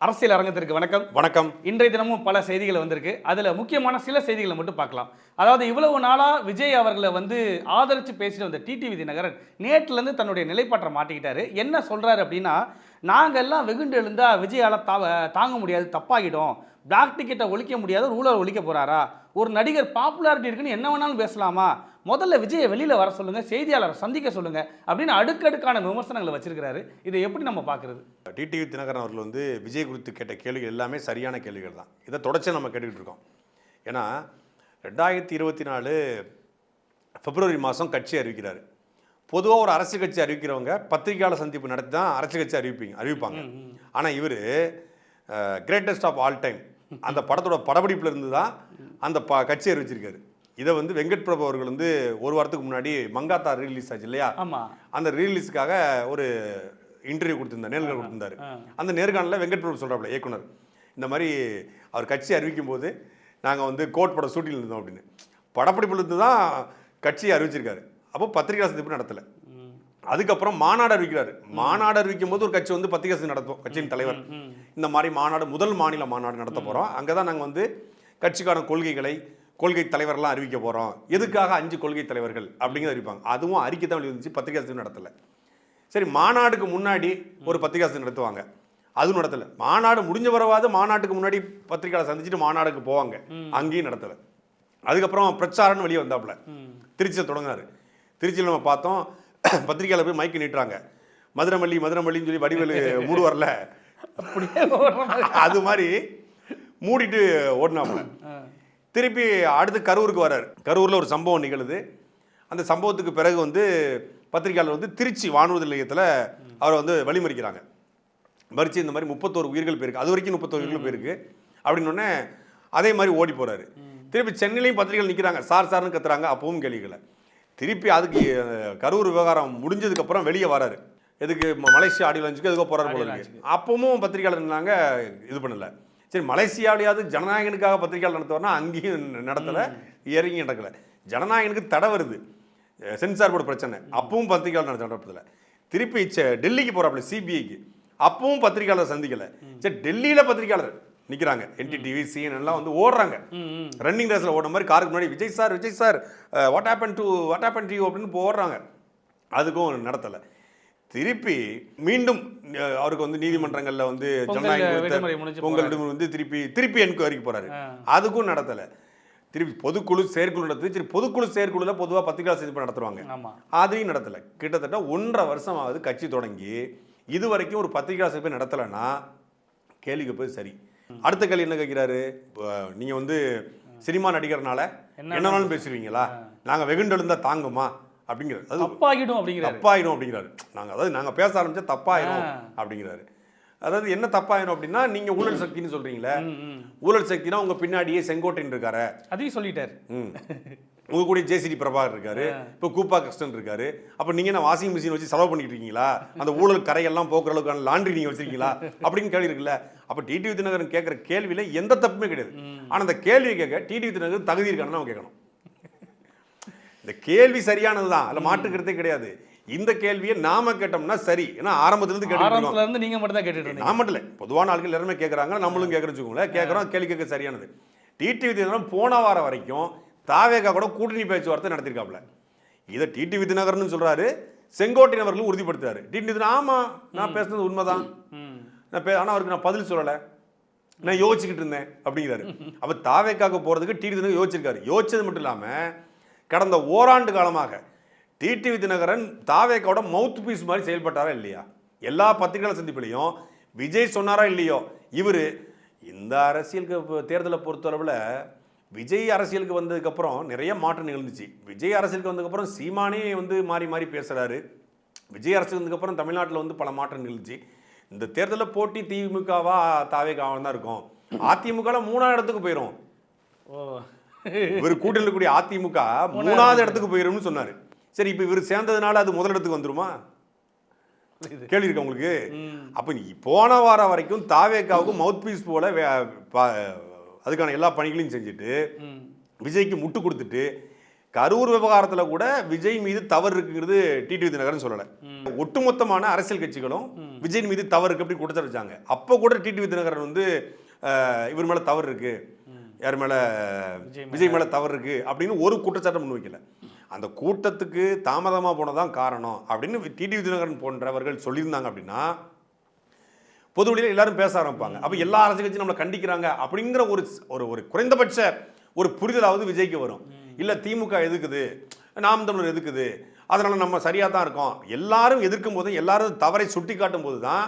அரசியல் அரங்கத்திற்கு வணக்கம். வணக்கம். இன்றைய தினமும் பல செய்திகள் வந்திருக்கு. அதில் முக்கியமான சில செய்திகளை மட்டும் பார்க்கலாம். அதாவது இவ்வளவு நாளாக விஜய் அவர்களை ஆதரித்து பேசிட்டு வந்த டிடிவி தினகரன் நேற்றுலேருந்து தன்னுடைய நிலைப்பாட்டை மாட்டிக்கிட்டாரு. என்ன சொல்கிறாரு அப்படின்னா, நாங்கள் எல்லாம் வெகுண்டு எழுந்தால் விஜயால் தாங்க முடியாது, தப்பாகிடும், பிளாக் டிக்கெட்டை ஒழிக்க முடியாது, ரூலர் ஒழிக்க போகிறாரா, ஒரு நடிகர் பாப்புலாரிட்டி இருக்குன்னு என்ன வேணாலும் பேசலாமா, முதல்ல விஜயை வெளியில் வர சொல்லுங்கள், செய்தியாளரை சந்திக்க சொல்லுங்கள் அப்படின்னு அடுக்கடுக்கான விமர்சனங்களை வச்சிருக்கிறாரு. இதை எப்படி நம்ம பார்க்குறது? டிடிவி தினகரன் அவர்கள் விஜய் குறித்து கேட்ட கேள்விகள் எல்லாமே சரியான கேள்விகள் தான். இதை தொடர்ச்சி நம்ம கேட்டுக்கிட்டு இருக்கோம். ஏன்னா 2024 பிப்ரவரி மாதம் கட்சி அறிவிக்கிறாரு. பொதுவாக ஒரு அரசியல் கட்சி அறிவிக்கிறவங்க பத்திரிகையாளர் சந்திப்பு நடத்தி தான் அரசியல் கட்சி அறிவிப்பாங்க. ஆனால் இவர் கிரேட்டஸ்ட் ஆஃப் ஆல் டைம் அந்த படத்தோட படப்பிடிப்பில் இருந்து தான் அந்த கட்சி அறிவிச்சிருக்காரு. இதை வெங்கட் பிரபு அவர்கள் ஒரு வாரத்துக்கு முன்னாடி மங்காத்தா ரீலீஸ் ஆச்சு இல்லையா, அந்த ரீலீஸுக்காக ஒரு இன்டர்வியூ கொடுத்துருந்தார், நேர்காணல் கொடுத்துருந்தாரு. அந்த நேர்காணலில் வெங்கட் பிரபு சொல்கிறாப்புல, இயக்குனர், இந்த மாதிரி அவர் கட்சி அறிவிக்கும் போது நாங்கள் கோட் படம் ஷூட்டிங்கில் இருந்தோம் அப்படின்னு. படப்பிடிப்பில் இருந்து தான் கட்சியை அறிவிச்சிருக்காரு. அப்போ பத்திரிகை சந்திப்பு நடத்தலை. அதுக்கப்புறம் மாநாடு அறிவிக்கிறாரு. மாநாடு அறிவிக்கும் போது ஒரு கட்சி பத்திரிகை சந்திப்பு நடத்துவோம், கட்சியின் தலைவர் இந்த மாதிரி மாநாடு, முதல் மாநில மாநாடு நடத்த போகிறோம், அங்கே தான் நாங்கள் கட்சிக்கான கொள்கை தலைவர்லாம் அறிவிக்க போகிறோம், எதுக்காக 5 கொள்கை தலைவர்கள் அப்படிங்கிறத அறிவிப்பாங்க. அதுவும் அறிக்கை தான் வெளிவந்துச்சு, பத்திரிகை சந்திப்பு நடத்தலை. சரி, மாநாடுக்கு முன்னாடி ஒரு பத்திரிகை சந்திப்பு நடத்துவாங்க, அதுவும் நடத்தலை. மாநாடு முடிஞ்ச பிறவாது மாநாட்டுக்கு முன்னாடி பத்திரிகையாளர் சந்திச்சுட்டு மாநாடுக்கு போவாங்க, அங்கேயும் நடத்தலை. அதுக்கப்புறம் பிரச்சாரம்னு வெளியே வந்தாப்புல திருச்சியில் தொடங்கினார். திருச்சியில் நம்ம பார்த்தோம், பத்திரிகையாளர் போய் மைக்கு நீட்டுறாங்க, மதுரமல்லின்னு சொல்லி வடிவேலு மூடு வரல அப்படியே அது மாதிரி மூடிட்டு ஓடினாப்புல. திருப்பி அடுத்து கரூருக்கு வர்றாரு. கரூரில் ஒரு சம்பவம் நிகழுது. அந்த சம்பவத்துக்கு பிறகு பத்திரிகையாளர் திருச்சி வானூர்தி நிலையத்தில் அவரை வழிமறிக்கிறாங்க. மறித்து இந்த மாதிரி 31 உயிர்கள் போயிருக்கு, அது வரைக்கும் 31 உயிர்கள் போயிருக்கு அப்படின்னோடனே அதே மாதிரி ஓடி போகிறாரு. திருப்பி சென்னையிலையும் பத்திரிகைகள் நிற்கிறாங்க, சார்னு கத்துறாங்க, அப்பவும் கேள்விகளை. திருப்பி அதுக்கு கரூர் விவகாரம் முடிஞ்சதுக்கப்புறம் வெளியே வராரு. எதுக்கு மலேசியா ஆடியோ லான்ச்சுக்கு எதுக்கோ போகிறாரு போல இருக்கு. அப்பவும் பத்திரிகையாளர் இருந்தாங்க, இது பண்ணலை. சரி, மலேசியாவிலேயாவது ஜனநாயகனுக்காக பத்திரிகையாளர் நடத்துவார்னா அங்கேயும் நடத்தலை, இறங்கி நடக்கலை. ஜனநாயகனுக்கு தடை வருது, சென்சார் போர்டு பிரச்சனை, அப்பவும் பத்திரிகையாளர் நடத்தலை. திருப்பி டெல்லிக்கு போகிறாப்புல சிபிஐக்கு, அப்பவும் பத்திரிகையாளர் சந்திக்கலை. சரி, டெல்லியில் பத்திரிகையாளர் நிற்கிறாங்க, NDTV CNN எல்லாம் ஓடுறாங்க, ரன்னிங் ரேஸில் ஓடுற மாதிரி காருக்கு முன்னாடி Vijay sir what happen to you அப்படின்னு போடுறாங்க, அதுக்கும் நடத்தலை. திருப்பி மீண்டும் அவருக்கு நீதிமன்றங்களில் ஜனநாயக பொங்கல் திருப்பி என்கொயரிக்கு போகிறாரு, அதுக்கும் நடத்தலை. திருப்பி பொதுக்குழு செயற்குழு நடத்துது. சரி, பொதுக்குழு செயற்குழுவில் பொதுவாக பத்திரிகையாளர் சந்திப்பு நடத்துவாங்க, அதையும் நடத்தலை. கிட்டத்தட்ட 1.5 வருஷமாவது கட்சி தொடங்கி இது வரைக்கும் ஒரு பத்திரிகையாளர் சந்திப்பை நடத்தலைன்னா கேள்விக்கு போய் சரி. அடுத்த கேள்வி என்ன கேட்கிறாரு, நீங்கள் சினிமா நடிகர்னால என்னன்னாலும் பேசுவீங்களா, நாங்கள் வெகுண்டெழுந்தா தாங்குமா அப்படிங்கிறாரு. அது தப்பாயிடும் அப்படிங்கிறாரு. நாங்கள் பேச ஆரம்பிச்சா தப்பாயிரும் அப்படிங்கிறாரு. அதாவது என்ன தப்பாயிரும் அப்படின்னா, நீங்கள் ஊழல் சக்தின்னு சொல்றீங்களே, ஊழல் சக்தினா உங்க பின்னாடியே செங்கோட்டையன் இருக்காரு, அதையும் சொல்லிட்டாரு. உங்க கூட JCD பிரபாகர் இருக்காரு, இப்போ கூப்பா கிருஷ்ணன் இருக்காரு. அப்போ நீங்க என்ன வாஷிங் மிஷின் வச்சு செலவு பண்ணிட்டு இருக்கீங்களா, அந்த ஊழல் கரையெல்லாம் போக்குற அளவுக்கான லாண்ட்ரி நீங்க வச்சிருக்கீங்களா அப்படின்னு கேள்வி இருக்குல்ல. அப்போ டிடிவி தினகரன் கேட்குற கேள்வியில எந்த தப்புமே கிடையாது. ஆனால் அந்த கேள்வியை கேட்க டிடிவி தினகரன் தகுதி இருக்கான்னு நம்ம கேட்கணும். இந்த கேள்வி சரியானது தான், அதில் மாற்றுக்கிறதே கிடையாது. இந்த கேள்வியை நாம கேட்டோம்னா சரி, ஏன்னா ஆரம்பத்திலிருந்து கேட்டு நீங்க மட்டும் தான் கேட்டுட்டு, நான் மட்டும் இல்லை, பொதுவான ஆட்கள் எல்லாருமே கேட்குறாங்க, நம்மளும் கேட்குறோம், கேட்குறோம். கேள்வி கேட்க சரியானது. டிடிவி தினகரன் போன வாரம் வரைக்கும் தாவேகா கூட கூட்டணி பேச்சுவார்த்தை நடத்திருக்காப்ல. இதை டிடிவி தினகரன் சொல்றாரு, செங்கோட்டையன் அவர்களும் உறுதிப்படுத்துறாரு. டிடிவி தினகரன் ஆமா நான் பேசுனது உண்மைதான், ஆனால் அவருக்கு நான் பதில் சொல்லலை, நான் யோசிச்சுக்கிட்டு இருந்தேன் அப்படிங்கிறாரு. அப்போ தாவேகாவுக்கு போறதுக்கு டிடிவி தினகரன் யோசிச்சிருக்காரு. யோசிச்சது மட்டும் இல்லாமல் கடந்த ஓராண்டு காலமாக டிடிவி தினகரன் தாவேகாவோட மவுத் பீஸ் மாதிரி செயல்பட்டாரா இல்லையா? எல்லா பத்திரிகையாளர் சந்திப்பிலையும் விஜய் சொன்னாரா இல்லையோ, இவர் இந்த அரசியலுக்கு தேர்தலை பொறுத்தளவில் விஜய் அரசியலுக்கு வந்ததுக்கப்புறம் நிறைய மாற்றம் நிகழ்ந்துச்சு. விஜய் அரசியலுக்கு வந்ததுக்கப்புறம் சீமானே மாறி மாறி பேசுகிறாரு. விஜய் அரசியல் வந்ததுக்கப்புறம் தமிழ்நாட்டில் பல மாற்றம் நிகழ்ந்துச்சு. இந்த தேர்தலில் போட்டி திமுகவா தாவேகாவா தான் இருக்கும். அதிமுக 3ஆவது இடத்துக்கு போயிடும். இவர் கூட்டணியில் இருக்கக்கூடிய அதிமுக 3ஆவது இடத்துக்கு போயிடும்னு சொன்னார். சரி, இப்போ இவர் சேர்ந்ததுனால அது முதல் இடத்துக்கு வந்துருமா? கேள்வி இருக்கு உங்களுக்கு. அப்போ போன வாரம் வரைக்கும் தாவேகாவுக்கு மவுத் பீஸ் போல அதுக்கான எல்லா பணிகளையும் செஞ்சுட்டு விஜய்க்கு முட்டு கொடுத்துட்டு கரூர் விவகாரத்துல கூட விஜய் மீது தவறு இருக்குங்கிறது டிடிவி தினகரன் சொல்லலை. ஒட்டுமொத்தமான அரசியல் கட்சிகளும் விஜய் மீது தவறு இருக்கு அப்படி குற்றச்சாட்டு வச்சாங்க. அப்போ கூட டிடிவி தினகரன் வந்து இவர் மேல தவறு இருக்கு, யார் மேல, விஜய் மேல தவறு இருக்கு அப்படின்னு ஒரு குற்றச்சாட்டை முன்வைக்கல. அந்த கூட்டத்துக்கு தாமதமா போனதான் காரணம் அப்படின்னு டிடிவி தினகரன் போன்றவர்கள் சொல்லியிருந்தாங்க அப்படின்னா பொது வெளியில எல்லாரும் பேச ஆரம்பிப்பாங்க. அப்ப எல்லா அரசியல் கட்சியும் நம்மளை கண்டிக்கிறாங்க அப்படிங்கிற ஒரு குறைந்தபட்ச ஒரு புரிதலாவது விஜய்க்கு வரும். இல்ல திமுக எதுக்குது, நாம் தமிழர் எதுக்குது, அதனால நம்ம சரியா தான் இருக்கோம், எல்லாரும் எதிர்க்கும் போது எல்லாரும் தவறை சுட்டி காட்டும் போது தான்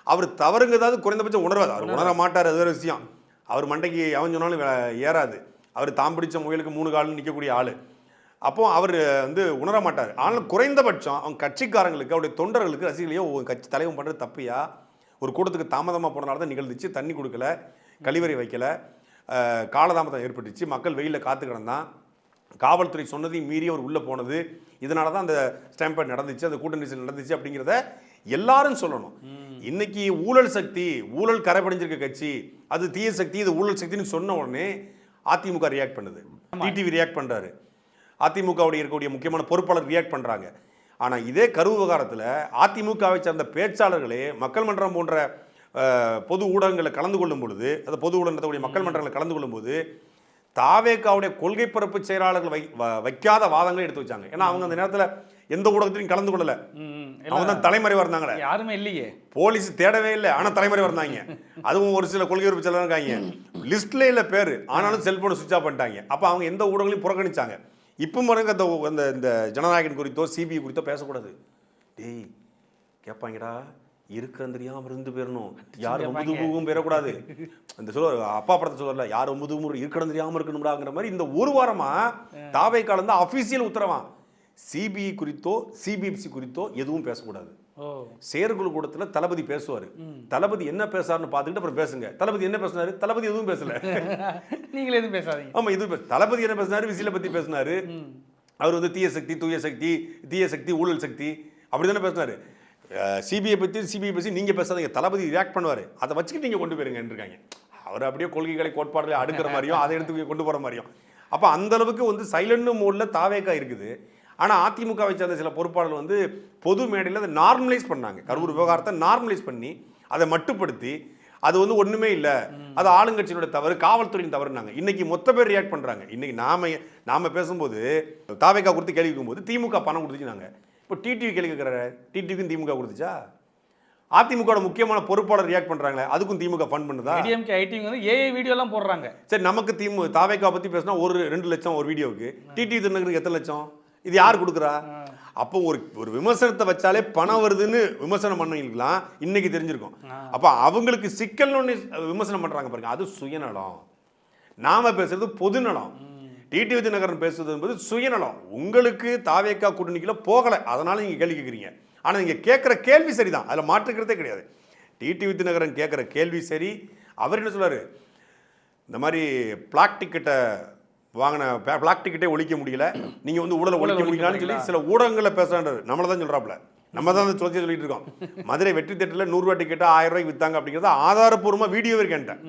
அவர் தவறுங்கிறதாவது குறைந்தபட்சம் உணர்வாது. அவர் உணர மாட்டார், அது வேற விஷயம். அவர் மண்டைக்கு அவன் சொன்னாலும் ஏறாது. அவர் தாம் பிடிச்ச முயலுக்கு 3 காலில் நிற்கக்கூடிய ஆளு. அப்போ அவர் வந்து உணர மாட்டார். ஆனால் குறைந்தபட்சம் அவங்க கட்சிக்காரங்களுக்கு, அவருடைய தொண்டர்களுக்கு, ரசிகர்களையோ கட்சி தலைவன் பண்ணுறது தப்பியா, ஒரு கூட்டத்துக்கு தாமதமாக போனனால தான் நிகழ்ந்துச்சு, தண்ணி கொடுக்கல, கழிவறை வைக்கல, காலதாமதம் ஏற்பட்டுச்சு, மக்கள் வெயிலில் காத்து கிடந்தான், காவல்துறை சொன்னதையும் மீறி அவர் உள்ளே போனது, இதனால தான் அந்த ஸ்டாம்பேட் நடந்துச்சு, அந்த கூட்ட நெரிசல் நடந்துச்சு அப்படிங்கிறத எல்லாரும் சொல்லணும். இன்னைக்கு ஊழல் சக்தி, ஊழல் கரைபடிஞ்சிருக்க கட்சி, அது தீய சக்தி, இது ஊழல் சக்தின்னு சொன்ன உடனே அதிமுக ரியாக்ட் பண்ணுது, டிடிவி ரியாக்ட் பண்ணுறாரு, அதிமுகவுடைய இருக்கக்கூடிய முக்கியமான பொறுப்பாளர் ரியாக்ட் பண்ணுறாங்க. ஆனால் இதே கரூர் விவகாரத்தில் அதிமுகவை சேர்ந்த பேச்சாளர்களே மக்கள் மன்றம் போன்ற பொது ஊடகங்களை கலந்து கொள்ளும் பொழுது, அந்த பொது ஊடகம் நடத்தக்கூடிய மக்கள் மன்றங்களை கலந்து கொள்ளும் போது தாவேக்காவுடைய கொள்கை பரப்பு செயலாளர்கள் வைக்காத வாதங்களை எடுத்து வச்சாங்க. ஏன்னா அவங்க அந்த நேரத்தில் எந்த ஊடகத்திலையும் கலந்து கொள்ளல, அவங்க தான் தலைமறைவா இருந்தாங்களே, யாருமே இல்லையே, போலீஸ் தேடவே இல்லை, ஆனா தலைமறைவா இருந்தாங்க. அதுவும் ஒரு சில கொள்கை பரப்பு செயலாளர் இருக்காங்க, லிஸ்ட்ல இல்ல பேரு, ஆனாலும் செல்போனை சுவிட்ச் ஆஃப் பண்ணிட்டாங்க. அப்ப அவங்க எந்த ஊடகங்களையும் புறக்கணிச்சாங்க. இப்போ பாருங்க அந்த இந்த ஜனநாயகன் குறித்தோ சிபிஐ குறித்தோ பேசக்கூடாது. டேய் கேட்பாங்கடா, இருக்கிற தெரியாம இருந்து போயிடணும், யாரும் முதுகும் பெறக்கூடாது. அந்த சொல்ல அப்பா படத்தை சொல்லல, யாரும் முதுகும் இருக்கணும் தெரியாம இருக்கணும்டாங்கிற மாதிரி இந்த ஒரு வாரமா தாவேக்கால இருந்து அபிஷியல் உத்தரவா சிபிஐ குறித்தோ சிபிஎம்சி குறித்தோ எதுவும் பேசக்கூடாது. செயற்குழு கூட்டத்தில் தளபதி பேசுவார், தளபதி என்ன பேசாருன்னு பார்த்துக்கிட்டு அப்புறம் பேசுங்க. தளபதி என்ன பேசினாரு, தளபதி எதுவும் பேசல, நீங்களே எதுவும் பேசாதீங்க. ஆமா, இது தளபதி என்ன பேசினாரு, விசில பத்தி பேசினாரு, அவர் வந்து தீய சக்தி, தூய சக்தி, தீய சக்தி, ஊழல் சக்தி அப்படிதானே பேசினாரு. சிபிஐ பத்தி சிபிஐ பேசி நீங்க பேசாதீங்க, தளபதி ரியாக்ட் பண்ணுவாரு, அதை வச்சுக்கிட்டு நீங்க கொண்டு போயிருங்க இருக்காங்க. அவர் அப்படியே கொள்கைகளை கோட்பாடுகளை அடுக்கிற மாதிரியும் அதை எடுத்து கொண்டு போற மாதிரியும். அப்ப அந்த அளவுக்கு வந்து சைலண்ட் மோட்ல தாவேக்கா இருக்குது. ஆனால் அதிமுகவை சேர்ந்த சில பொறுப்பாளர்கள் வந்து பொது மேடையில் அதை நார்மலைஸ் பண்ணாங்க, கரூர் விவகாரத்தை நார்மலைஸ் பண்ணி அதை மட்டுப்படுத்தி அது வந்து ஒன்றுமே இல்லை, அது ஆளுங்கட்சியோட தவறு, காவல்துறையின் தவறுனாங்க. இன்னைக்கு மொத்த பேர் ரியாக்ட் பண்ணுறாங்க. இன்னைக்கு நாம பேசும்போது தாவேக்கா கொடுத்து கேள்வி கேட்கும்போது திமுக பணம் கொடுத்துச்சுனாங்க. இப்போ டிடிவி கேள்வி கேட்குறாரு, டிடிவிக்கும் திமுக கொடுத்துச்சா? அதிமுக முக்கியமான பொறுப்பாளர் ரியாக்ட் பண்றாங்களே, அதுக்கும் திமுக ஃபண்ட் பண்ணுதா? டிஎம்கே ஐடிவி வந்து ஏஐ வீடியோலாம் போடுறாங்க. சரி, நமக்கு தாவேக்கா பற்றி பேசினா ஒரு 2 லட்சம் ஒரு வீடியோவுக்கு, டிடிவி தினகருக்கு எத்தனை லட்சம்? இது யார் கொடுக்குறா? அப்போ ஒரு விமர்சனத்தை வச்சாலே பணம் வருதுன்னு விமர்சனம் பண்ணிக்கலாம், இன்னைக்கு தெரிஞ்சிருக்கும். அப்போ அவங்களுக்கு சிக்கல் ஒன்று விமர்சனம் பண்றாங்க பாருங்க, அது சுயநலம். நாம பேசுறது பொதுநலம். டிடிவி தினகரன் பேசுறது என்பது சுயநலம். உங்களுக்கு தாவேக்கா கூட்டணிக்குள்ள போகலை, அதனால நீங்க கேள்வி கேட்குறீங்க. ஆனால் நீங்க கேட்குற கேள்வி சரிதான், அதில் மாற்றுக்கிறதே கிடையாது. டிடிவி தினகரன் கேட்குற கேள்வி சரி. அவர் என்ன சொல்றாரு, இந்த மாதிரி பிளாக் டிக்கெட்டை வாங்கின பிளாக் டிக்கெட்டே ஒழிக்க முடியல, நீங்க வந்து ஊழலை ஒழிக்க முடியலான்னு சொல்லி சில ஊடகங்களில் பேசுறாரு. நம்மளை தான் சொல்றாப்புல, நம்ம தான் அந்த சொல்லி சொல்லிட்டு இருக்கோம். மதுரை வெற்றி தேட்டரில் 100 ரூபா டிக்கெட்டை 1000 ரூபாய்க்கு வித்தாங்க அப்படிங்கிறது ஆதாரப்பூர்வமாக வீடியோ இருக்கேன்ட்டேன்,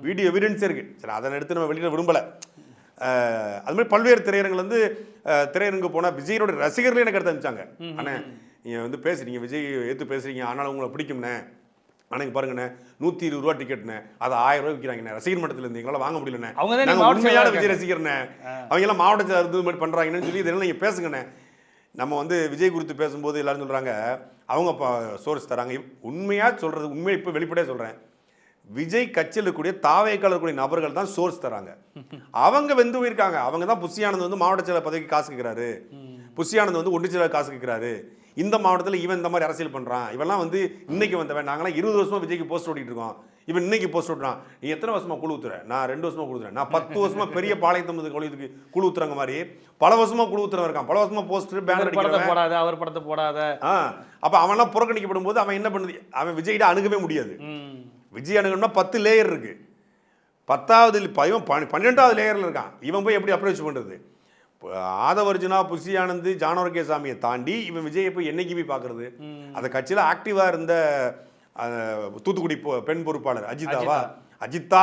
வீடியோ எவிடன்ஸே இருக்கு. சரி, அதனை எடுத்து நம்ம வெளியிட விரும்பலை. அது மாதிரி பல்வேறு திரையரங்குல வந்து திரையரங்கு போனால் விஜயோட ரசிகர்களே எனக்கு எடுத்து அனுப்பிச்சாங்க. ஆனால் நீங்கள் வந்து பேசுறீங்க, விஜய் எடுத்து பேசுறீங்க, ஆனால் உங்களை பிடிக்கும்ண்ணே, ஆனால் பாருங்கண்ணே 120 ரூபா டிக்கெட்ண்ணே, அதை 1000 ரூபாய் விற்கிறாங்கண்ணே, ரசிகர் மட்டத்தில் இருந்து எங்களால் வாங்க முடியலண்ணே, நாங்கள் உண்மையான விஜய் ரசிகர்ண்ணே, அவங்க எல்லாம் மாவட்ட இது மாதிரி பண்ணுறாங்கன்னு சொல்லி இதெல்லாம் நீங்கள் பேசுங்கண்ணே. நம்ம வந்து விஜய் குறித்து பேசும்போது எல்லாரும் சொல்கிறாங்க அவங்க சோர்ஸ் தராங்க. உண்மையாக சொல்கிறது, உண்மையை இப்போ வெளிப்படையாக சொல்கிறேன், விஜய் கட்சியில் இருக்கக்கூடிய தாவேக்கால இருக்கக்கூடிய நபர்கள் தான் சோர்ஸ் தராங்க. அவங்க வெந்து போயிருக்காங்க. அவங்க தான் புஷியானந்த் வந்து மாவட்ட செயலர் பதவிக்கு காசு கேட்கிறாரு, புஷியானந்த் வந்து ஒன்று செயலர் காசு கேட்கிறாரு, இந்த மாவட்டத்தில் இவன் இந்த மாதிரி அரசியல் பண்ணுறான், இவெல்லாம் வந்து இன்னைக்கு வந்தவன், நாங்களாம் 20 வருஷமா விஜய்க்கு போஸ்ட் ஓட்டிட்டு இருக்கோம், இவன் இன்னைக்கு போஸ்ட் ஓட்டுறான், நீ எத்தனை வருஷமா குழு ஊத்துற? நான் 2 வருஷமா குழு ஊத்துறேன், நான் 10 வருஷமா பெரிய பாளையத்தம்பது கொள்ளைக்கு குழு ஊத்துறங்க மாதிரி பல வருஷமா குழு ஊத்துறவன் இருக்கான், பல வருஷமா போஸ்டர் பேனர் போடாத, அவர் படத்தை போடாத. அப்ப அவன்லாம் புறக்கணிக்கப்படும் போது அவன் என்ன பண்ணுது, அவன் விஜய்கிட்ட அணுகவே முடியாது. விஜய் அணுகணும்னா 10 லேயர் இருக்கு, 10வது 12வது லேயர்ல இருக்கான். இவன் போய் எப்படி அப்ரோச் பண்றது? ஆதவர்ஜுனா, புஷி ஆனந்த், ஜானோர்கே சாமியை தாண்டி இவன் விஜயை போய் என்னைக்கு போய் பார்க்கறது? அந்த கட்சியில் ஆக்டிவா இருந்த தூத்துக்குடி பெண் பொறுப்பாளர் அஜித்தா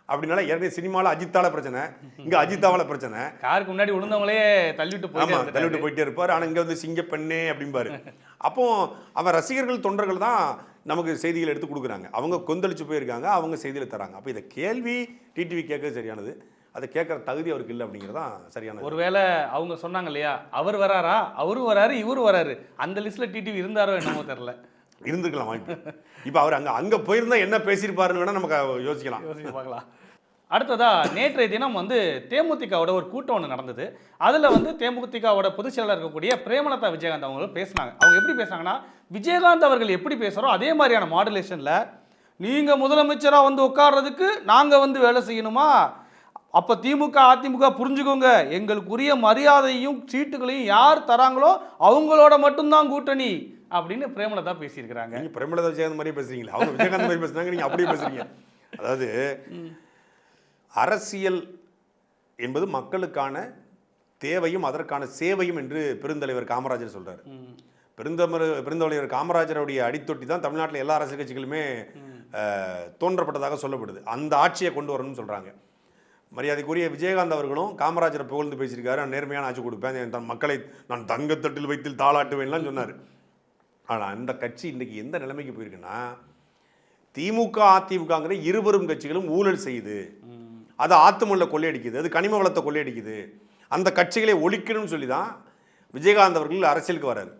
அப்படின்னால ஏற்கனவே சினிமாவில் அஜித்தால பிரச்சனை, இங்கே அஜித்தாவால பிரச்சனை. காருக்கு முன்னாடி விழுந்தவங்களே தள்ளிவிட்டு ஆமாம், தள்ளிவிட்டு போயிட்டே இருப்பார். ஆனால் இங்கே வந்து சிங்க பெண்ணே அப்படிம்பாரு. அப்போ அவன் ரசிகர்கள் தொண்டர்கள் தான் நமக்கு செய்திகள் எடுத்து கொடுக்குறாங்க. அவங்க கொந்தளிச்சு போயிருக்காங்க, அவங்க செய்தியில் தராங்க. அப்போ இதை கேள்வி டிடிவி கேட்கறது சரியானது, அதை கேட்குற தகுதி அவருக்கு இல்லை அப்படிங்கிறதான் சரியானது. ஒருவேளை அவங்க சொன்னாங்க இல்லையா, அவர் வராரா, அவரும் வராரு இவரும் வராரு, அந்த லிஸ்ட்டில் டிடிவி இருந்தாரோ என்னமோ தெரில. இருந்துக்கலாம் வாய்ப்பு. இப்போ அவர் அங்கே போயிருந்தா என்ன பேசியிருப்பாருன்னு வேணால் நமக்கு யோசிக்கலாம். பார்க்கலாம். அடுத்ததா நேற்றைய தினம் வந்து தேமுதிகவோட ஒரு கூட்டம் ஒன்று நடந்தது. அதில் வந்து தேமுதிகவோட பொதுச் செயலாளர் இருக்கக்கூடிய பிரேமலதா விஜயகாந்த் அவங்க பேசினாங்க. அவங்க எப்படி பேசுனாங்கன்னா, விஜயகாந்த் அவர்கள் எப்படி பேசுகிறோம் அதே மாதிரியான மாடுலேஷனில், நீங்கள் முதலமைச்சராக வந்து உட்கார்றதுக்கு நாங்கள் வந்து வேலை செய்யணுமா, அப்போ திமுக அதிமுக புரிஞ்சுக்கோங்க, எங்களுக்குரிய மரியாதையும் சீட்டுகளையும் யார் தராங்களோ அவங்களோட மட்டும்தான் கூட்டணி அப்படின்னு பிரேமலதா பேசியிருக்கிறாங்க. நீங்கள் பிரேமலதா விஜயகாந்த் மாதிரி பேசுறீங்களா, அவங்க விஜயகாந்த் மாதிரி பேசுனாங்க, நீங்கள் அப்படியே பேசுறீங்க. அதாவது அரசியல் என்பது மக்களுக்கான தேவையும் அதற்கான சேவையும் என்று பெருந்தலைவர் காமராஜர் சொல்றாரு. பெருந்தலைவர் காமராஜருடைய அடித்தொட்டி தான் தமிழ்நாட்டில் எல்லா அரசியல் கட்சிகளுமே தோன்றப்பட்டதாக சொல்லப்படுது. அந்த ஆட்சியை கொண்டு வரணும்னு சொல்றாங்க. மரியாதைக்குரிய விஜயகாந்த் அவர்களும் காமராஜரை புகழ்ந்து பேசியிருக்காரு. நான் நேர்மையான ஆட்சி கொடுப்பேன், தன் மக்களை நான் தங்கத்தட்டில் வைத்து தாளாட்டுவேன்லாம் சொன்னார். ஆனால் அந்த கட்சி இன்றைக்கி எந்த நிலைமைக்கு போயிருக்குன்னா, திமுக அதிமுகங்கிற இருவரும் கட்சிகளும் ஊழல் செய்யுது, அது ஆத்துமல்ல கொள்ளையடிக்குது, அது கனிம வளத்தை கொள்ளையடிக்குது, அந்த கட்சிகளை ஒழிக்கணும்னு சொல்லி தான் விஜயகாந்த் அவர்கள் அரசியலுக்கு வர்றாரு.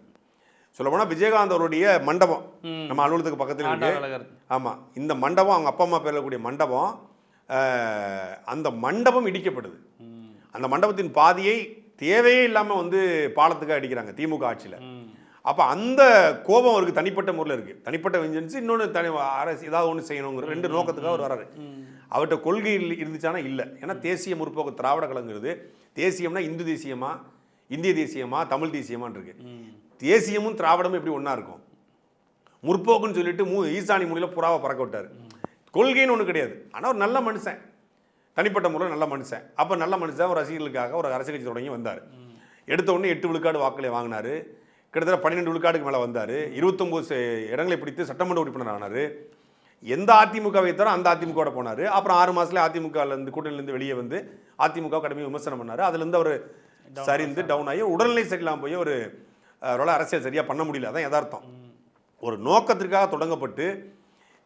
சொல்லப்போனால் விஜயகாந்த் அவருடைய மண்டபம் நம்ம அலுவலகத்துக்கு பக்கத்தில் இருக்கு. ஆமாம், இந்த மண்டபம் அவங்க அப்பா அம்மா பேரில் கூடிய மண்டபம், அந்த மண்டபம் இடிக்கப்படுது. அந்த மண்டபத்தின் பாதியை தேவையே இல்லாமல் வந்து பாலத்துக்காக அடிக்கிறாங்க திமுக ஆட்சியில். அப்போ அந்த கோபம் அவருக்கு தனிப்பட்ட முறையில் இருக்குது. தனிப்பட்ட வெஞ்சன்ஸ், இன்னொன்று அரசு ஏதாவது ஒன்று செய்யணுங்கிற ரெண்டு நோக்கத்துக்காக அவர் வர்றாரு. அவர்கிட்ட கொள்கை இருந்துச்சானா இல்லை. ஏன்னா தேசிய முற்போக்கு திராவிட கழகங்கிறது தேசியம்னா இந்து தேசியமா, இந்திய தேசியமா, தமிழ் தேசியமான் இருக்கு. தேசியமும் திராவிடமும் எப்படி ஒன்றா இருக்கும்? முற்போக்குன்னு சொல்லிட்டு ஈசானி மொழியில் புறாவை பறக்க விட்டார். கொள்கைன்னு ஒன்று கிடையாது. ஆனால் ஒரு நல்ல மனுஷன், தனிப்பட்ட முறையில் நல்ல மனுஷன். அப்போ நல்ல மனுஷன் ஒரு ரசிகர்களுக்காக ஒரு அரசியல் கட்சி தொடங்கி வந்தார். எடுத்த உடனே 8 விழுக்காடு வாக்களை வாங்கினார். கிட்டத்தட்ட 12 விழுக்காடுக்கு மேலே வந்தார். 29 இடங்களை பிடித்து சட்டமன்ற உறுப்பினர் ஆனார். எந்த அதிமுகவை தவிர அந்த அதிமுகவோட போனார். அப்புறம் 6 மாதத்துல அதிமுகலேருந்து கூட்டணியிலேருந்து வெளியே வந்து அதிமுக கடுமையாக விமர்சனம் பண்ணார். அதுலேருந்து அவர் சரிந்து டவுன் ஆகி உடல்நிலை சரியில்லாமல் போய் ஒரு அவரால் அரசியல் சரியாக பண்ண முடியல. அதான் யதார்த்தம். ஒரு நோக்கத்திற்காக தொடங்கப்பட்டு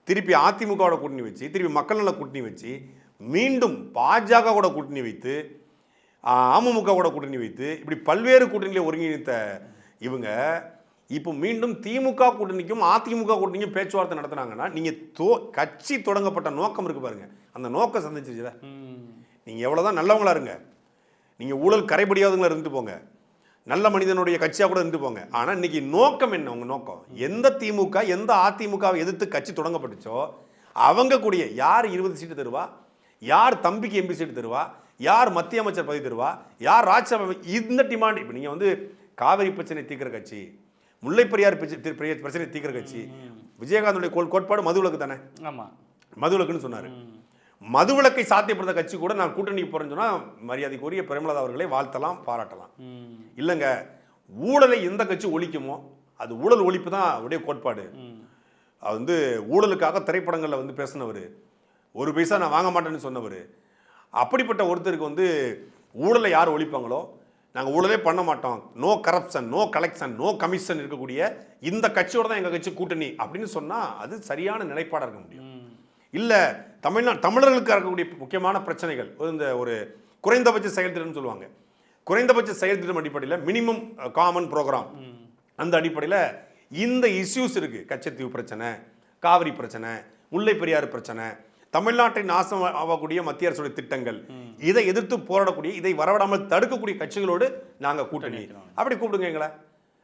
திருப்பி அதிமுகவோட கூட்டணி வச்சு, திருப்பி மக்கள் நல கூட்டணி வச்சு, மீண்டும் பாஜக கூட கூட்டணி வைத்து, அமமுக கூட கூட்டணி வைத்து, இப்படி பல்வேறு கூட்டணிகளை ஒருங்கிணைத்த இவங்க இப்போ மீண்டும் திமுக கூட்டணிக்கும் அதிமுக கூட்டணிக்கும் பேச்சுவார்த்தை நடத்துனாங்கன்னா, நீங்கள் கட்சி தொடங்கப்பட்ட நோக்கம் இருக்கு பாருங்க, அந்த நோக்கம் சந்திச்சிச்சுல. நீங்கள் எவ்வளோதான் நல்லவங்களா இருங்க, நீங்கள் ஊழல் கரைபடியாதவங்களா இருந்துட்டு போங்க, நல்ல மனிதனுடைய கட்சியாக கூட இருந்து போங்க. ஆனால் இன்னைக்கு நோக்கம் என்ன? உங்கள் நோக்கம் எந்த திமுக எந்த அதிமுகவை எதிர்த்து கட்சி தொடங்கப்பட்டுச்சோ அவங்க கூடிய யார் 20 சீட்டு தருவா, யார் தம்பிக்கு எம்பி சீட்டு தருவா, யார் மத்திய அமைச்சர் பதவி தருவா, யார் ராஜ்யசபா, இந்த டிமாண்ட். இப்போ நீங்கள் வந்து காவிரி பிரச்சனை தீர்க்கிற கட்சி, முல்லைப்பெரியார் பிரச்சனை தீர்க்கிற கட்சி, விஜயகாந்துடைய கோட்பாடு மதுவிலக்கு தானே. ஆமாம், மதுவிலக்குன்னு சொன்னார். மதுவிலக்கை சாத்தியப்படுத்த கட்சி கூட நான் கூட்டணிக்கு போறேன்னு சொன்னா மரியாதைக்குரிய பிரேமலதா அவர்களை வாழ்த்தலாம், பாராட்டலாம். இல்லைங்க, ஊழலை எந்த கட்சி ஒழிக்குமோ அது ஊழல் ஒழிப்பு தான் அவருடைய கோட்பாடு. அது வந்து ஊழலுக்காக திரைப்படங்களில் வந்து பேசினவர், 1 பைசா நான் வாங்க மாட்டேன்னு சொன்னவர். அப்படிப்பட்ட ஒருத்தருக்கு வந்து ஊழலை யார் ஒழிப்பாங்களோ, நாங்கள் ஊழலே பண்ண மாட்டோம், no corruption, no collection, no commission இருக்கக்கூடிய இந்த கட்சியோட தான் எங்கள் கட்சி கூட்டணி அப்படின்னு சொன்னால் அது சரியான நிலைப்பாடாக இருக்க முடியும். இல்லை, தமிழர்களுக்கு இருக்கக்கூடிய முக்கியமான பிரச்சனைகள், இந்த ஒரு குறைந்தபட்ச செயல்திட்டம் சொல்லுவாங்க, குறைந்தபட்ச செயல்திட்டம் அடிப்படையில் மினிமம் காமன் ப்ரோக்ராம், அந்த அடிப்படையில் இந்த இஷ்யூஸ் இருக்கு. கச்சத்தீவு பிரச்சனை, காவிரி பிரச்சனை, முல்லை பெரியாறு பிரச்சனை, தமிழ்நாட்டை நாசம் ஆகக்கூடிய மத்திய அரசுடைய திட்டங்கள், இதை எதிர்த்து போராடக்கூடிய, இதை வரவிடாமல் தடுக்கக்கூடிய கட்சிகளோடு நாங்கள் கூட்டணி. அப்படி கூப்பிடுங்க எங்களை.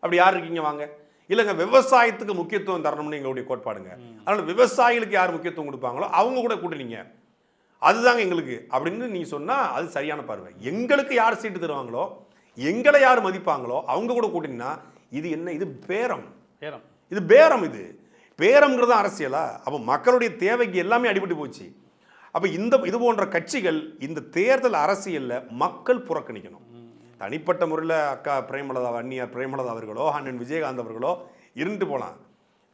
அப்படி யார் இருக்கீங்க வாங்க. இல்லைங்க, விவசாயத்துக்கு முக்கியத்துவம் தரணும்னு எங்களுடைய கோட்பாடுங்க. அதனால் விவசாயிகளுக்கு யார் முக்கியத்துவம் கொடுப்பாங்களோ அவங்க கூட கூட்டணிங்க, அதுதாங்க எங்களுக்கு அப்படின்னு நீ சொன்னால் அது சரியான பார்வை. எங்களுக்கு யார் சீட்டு தருவாங்களோ, எங்களை யார் மதிப்பாங்களோ அவங்க கூட கூட்டணினா இது என்ன? இது பேரம், இது பேரம், இது பேரம்ங்கிறது அரசியலா? அப்போ மக்களுடைய தேவைக்கு எல்லாமே அடிபட்டு போச்சு. அப்போ இது போன்ற கட்சிகள் இந்த தேர்தல் அரசியலில் மக்கள் புறக்கணிக்கணும். தனிப்பட்ட முறையில் அக்கா பிரேமலதா, அண்ணியார் பிரேமலதா அவர்களோ அண்ணன் விஜயகாந்த் அவர்களோ இருந்து போகலாம்,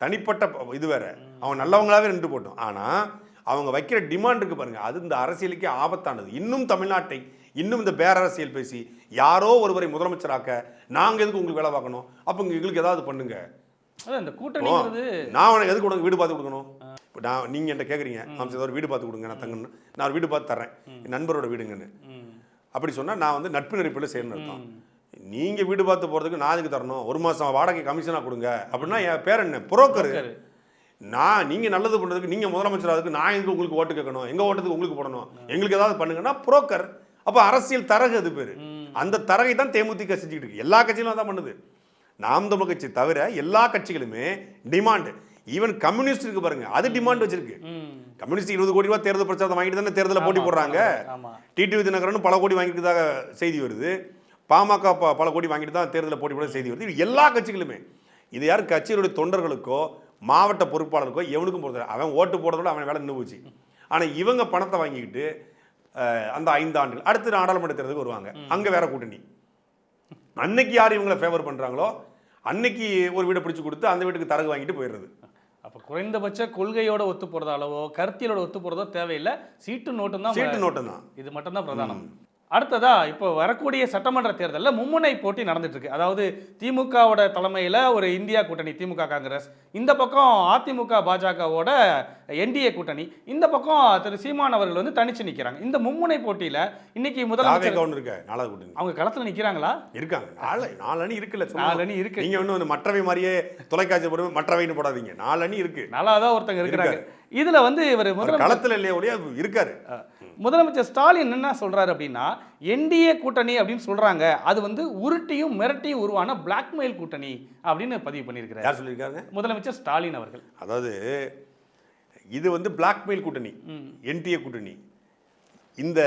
தனிப்பட்ட இது வேற, அவங்க நல்லவங்களாவே இருந்து போட்டோம். ஆனால் அவங்க வைக்கிற டிமாண்ட் இருக்கு பாருங்க, அது இந்த அரசியலுக்கே ஆபத்தானது. இன்னும் தமிழ்நாட்டை இன்னும் இந்த பேரரசியல் பேசி யாரோ ஒருவரை முதலமைச்சராக்க நாங்கள் எதுக்கு உங்களுக்கு வேலை பார்க்கணும்? அப்போ எங்களுக்கு ஏதாவது பண்ணுங்க. இந்த கூட்டணிங்கிறது நான் உனக்கு எதுக்கு உனக்கு வீடு பார்த்து கொடுக்கணும்? இப்போ நீங்கள் என்கிட்ட கேட்குறீங்க, ஏதோ ஒரு வீடு பார்த்து கொடுங்க, நான் தங்கன்னு, நான் ஒரு வீடு பார்த்து தர்றேன், என் நண்பரோட வீடுங்கன்னு. அப்படி சொன்னால் நான் வந்து நட்பு நெருப்பில் செய்யணும்னு அர்த்தம். நீங்கள் வீடு பார்த்து போகிறதுக்கு நான் அதுக்கு தரணும், ஒரு மாதம் வாடகை கமிஷனாக கொடுங்க அப்படின்னா என் பேர் என்ன? புரோக்கரு. நீங்கள் நல்லது பண்ணுறதுக்கு நீங்கள் முதலமைச்சராதுக்கு நான் எங்கே உங்களுக்கு ஓட்டு கேட்கணும், எங்கள் ஓட்டுக்கு உங்களுக்கு போடணும், எங்களுக்கு ஏதாவது பண்ணுங்கன்னா புரோக்கர். அப்போ அரசியல் தரகு அது பேர். அந்த தரகை தான் தேமுதிக செஞ்சுக்கிட்டு இருக்கு. எல்லா கட்சிகளும் தான் பண்ணுது. நாம் தமிழ் கட்சி தவிர எல்லா கட்சிகளுமே டிமாண்ட். ஈவன் கம்யூனிஸ்ட் இருக்கு பாருங்க, அது டிமாண்ட் வச்சிருக்கு. கம்யூனிஸ்ட் 20 கோடி ரூபாய் தேர்தல் பிரச்சாரம் வாங்கிட்டு தானே தேர்தலில் போட்டி போடுறாங்க. டிடிவி தினகரன் பல கோடி வாங்கிட்டதாக செய்தி வருது. பாமக பல கோடி வாங்கிட்டு தான் தேர்தலில் போட்டி போட செய்தி வருது. எல்லா கட்சிகளுமே இது யாரும் கட்சிகளுடைய தொண்டர்களுக்கோ மாவட்ட பொறுப்பாளருக்கோ எவனுக்கும் போடுறது, அவன் ஓட்டு போடுறதோட அவன் வேலை நின்று போச்சு. ஆனால் இவங்க பணத்தை வாங்கிக்கிட்டு அந்த 5 ஆண்டுகள் அடுத்து நாடாளுமன்ற தேர்தலுக்கு வருவாங்க. அங்கே வேற கூட்டணி. அன்னைக்கு யார் இவங்களை ஃபேவர் பண்ணுறாங்களோ அன்னைக்கு ஒரு வீடை பிடிச்சி கொடுத்து அந்த வீட்டுக்கு தரகு வாங்கிட்டு போயிடுறது. அப்போ குறைந்தபட்ச கொள்கையோட ஒத்து போகிறதோ அளவோ கருத்தியலோட ஒத்து போகிறதோ தேவையில்லை. சீட்டு நோட்டம் தான். சீட்டு நோட்டம் தான். இது மட்டும்தான் பிரதானம். அடுத்ததா இப்போ வரக்கூடிய சட்டமன்ற தேர்தலில் மும்முனை போட்டி நடந்துட்டு இருக்கு. அதாவது திமுகவோட தலைமையில் ஒரு இந்தியா கூட்டணி, திமுக காங்கிரஸ், இந்த பக்கம் அதிமுக பாஜகவோட என்டிஏ கூட்டணி, இந்த பக்கம் திரு சீமான் அவர்கள் வந்து தனிச்சு நிற்கிறாங்க. இந்த மும்முனை போட்டியில் இன்னைக்கு முதலமைச்சர் அவங்க களத்தில் நிற்கிறாங்களா? இருக்காங்க. 4 அணி இருக்குல்ல, 4 அணி இருக்கு. நீங்க ஒன்றும் மற்றவை மாதிரியே தொலைக்காட்சி போடுறது மற்றவைன்னு போடாதீங்க. 4 அணி இருக்கு. 4ஆவதா ஒருத்தங்க இருக்கிறாங்க. இதுல வந்து இவர் களத்தில் இல்லையா ஒழிய இருக்காரு. முதலமைச்சர் ஸ்டாலின் என்ன சொல்றாரு அப்படின்னா, என்டிஏ கூட்டணி அப்படின்னு சொல்றாங்க, அது வந்து உருட்டியும் மிரட்டியும் உருவான பிளாக்மெயில் கூட்டணி அப்படின்னு பதிவு பண்ணியிருக்கிறார். யார் சொல்லியிருக்காங்க? முதலமைச்சர் ஸ்டாலின் அவர்கள். அதாவது இது வந்து பிளாக்மெயில் கூட்டணி, என்டிஏ கூட்டணி. இந்த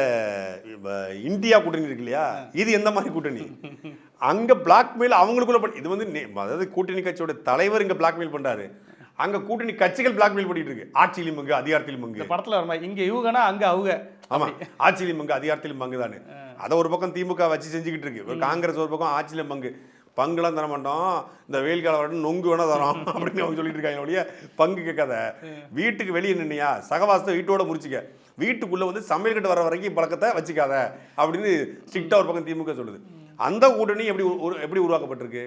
இந்தியா கூட்டணி இருக்கு இல்லையா, இது எந்த மாதிரி கூட்டணி? அங்க பிளாக்மெயில் அவங்களுக்குள்ள இது வந்து அதாவது கூட்டணி கட்சியோட தலைவர் இங்க பிளாக்மெயில் பண்றாரு, அங்க கூட்டணி கட்சிகள் பிளாக்மெயில் பண்ணிட்டு இருக்கு. ஆட்சியிலும் பங்கு, அதிகாரத்திலும் பங்கு. படத்துல வர மாதிரி இங்க இவங்கன்னா அங்க அவங்க. ஆமா, ஆட்சியிலும் பங்கு அதிகாரத்திலும் பங்கு தானே. அதை ஒரு பக்கம் திமுக வச்சு செஞ்சுக்கிட்டு இருக்கு. ஒரு காங்கிரஸ் ஒரு பக்கம் ஆட்சியிலும் பங்கு. பங்குலாம் தர மாட்டோம், இந்த வெயில் காலம் வரணும் நொங்கு வேணா தரோம் அப்படின்னு அவங்க சொல்லிட்டு இருக்காங்க ஒழிய பங்கு கேட்காத. வீட்டுக்கு வெளியே நின்னியா சகவாசத்தை வீட்டோட முடிச்சுக்க, வீட்டுக்குள்ள வந்து சமையல் கட்டு வர வரைக்கும் பழக்கத்தை வச்சுக்காத அப்படின்னு ஸ்ட்ரிக்டா ஒரு பக்கம் திமுக சொல்லுது. அந்த கூட்டணி எப்படி உருவாக்கப்பட்டிருக்கு?